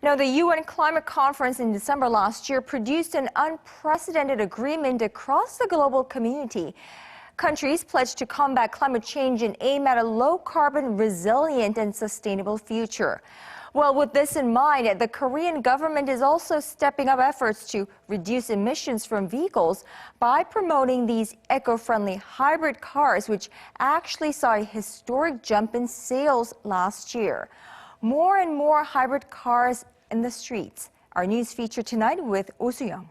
Now, the UN Climate Conference in December last year produced an unprecedented agreement across the global community. Countries pledged to combat climate change and aim at a low-carbon, resilient, and sustainable future. Well, with this in mind, the Korean government is also stepping up efforts to reduce emissions from vehicles by promoting these eco-friendly hybrid cars, which actually saw a historic jump in sales last year. More and more hybrid cars in the streets. Our news feature tonight with Soo-young.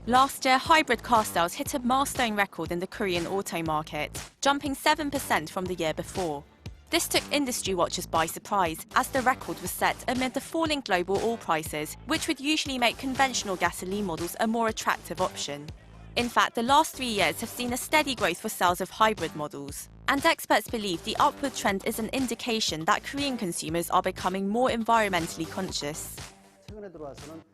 Last year, hybrid car sales hit a milestone record in the Korean auto market, jumping 7% from the year before. This took industry watchers by surprise, as the record was set amid the falling global oil prices, which would usually make conventional gasoline models a more attractive option. In fact, the last 3 years have seen a steady growth for sales of hybrid models. And experts believe the upward trend is an indication that Korean consumers are becoming more environmentally conscious.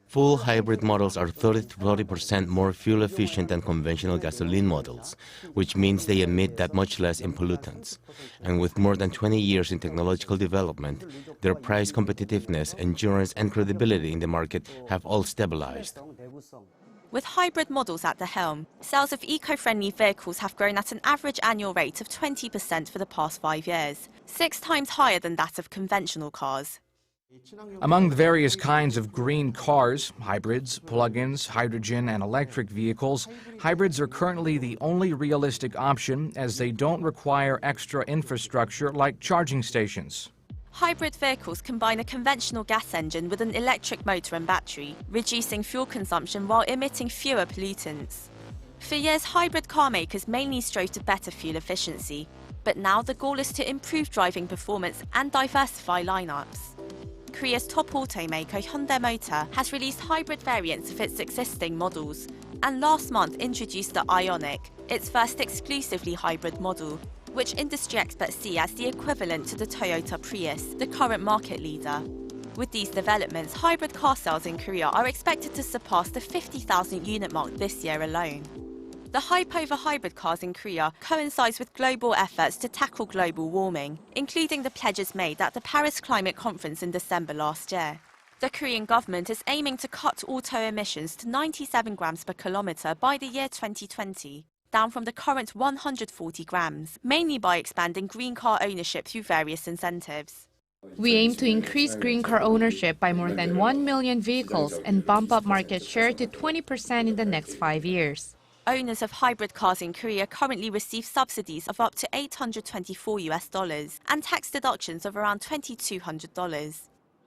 Full hybrid models are 30 to 40% more fuel efficient than conventional gasoline models, which means they emit that much less in pollutants. And with more than 20 years in technological development, their price competitiveness, endurance, and credibility in the market have all stabilized. With hybrid models at the helm, sales of eco-friendly vehicles have grown at an average annual rate of 20% for the past 5 years, 6 times higher than that of conventional cars. Among the various kinds of green cars, hybrids, plug-ins, hydrogen, and electric vehicles, hybrids are currently the only realistic option as they don't require extra infrastructure like charging stations. Hybrid vehicles combine a conventional gas engine with an electric motor and battery, reducing fuel consumption while emitting fewer pollutants. For years, hybrid car makers mainly strove to better fuel efficiency, but now the goal is to improve driving performance and diversify lineups. Korea's top automaker Hyundai Motor has released hybrid variants of its existing models, and last month introduced the Ioniq, its first exclusively hybrid model, which industry experts see as the equivalent to the Toyota Prius, the current market leader. With these developments, hybrid car sales in Korea are expected to surpass the 50,000 unit mark this year alone. The hype over hybrid cars in Korea coincides with global efforts to tackle global warming, including the pledges made at the Paris Climate Conference in December last year. The Korean government is aiming to cut auto emissions to 97 grams per kilometre by the year 2020, down from the current 140 grams, mainly by expanding green car ownership through various incentives. We aim to increase green car ownership by more than 1 million vehicles and bump up market share to 20% in the next 5 years. Owners of hybrid cars in Korea currently receive subsidies of up to $824 and tax deductions of around $2,200.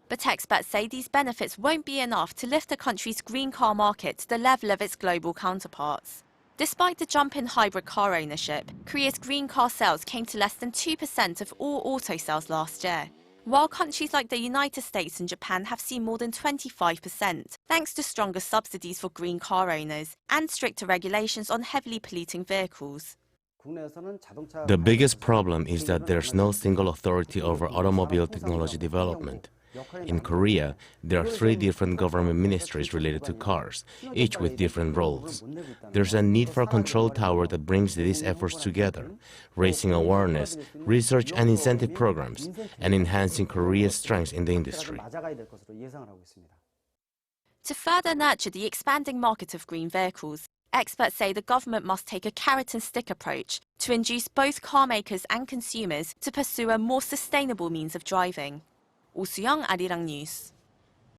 But experts say these benefits won't be enough to lift the country's green car market to the level of its global counterparts. Despite the jump in hybrid car ownership, Korea's green car sales came to less than 2% of all auto sales last year, while countries like the United States and Japan have seen more than 25%, thanks to stronger subsidies for green car owners and stricter regulations on heavily polluting vehicles. The biggest problem is that there's no single authority over automobile technology development. In Korea, there are 3 different government ministries related to cars, each with different roles. There's a need for a control tower that brings these efforts together, raising awareness, research and incentive programs, and enhancing Korea's strengths in the industry. To further nurture the expanding market of green vehicles, experts say the government must take a carrot and stick approach to induce both car makers and consumers to pursue a more sustainable means of driving. Soo-young, Arirang News.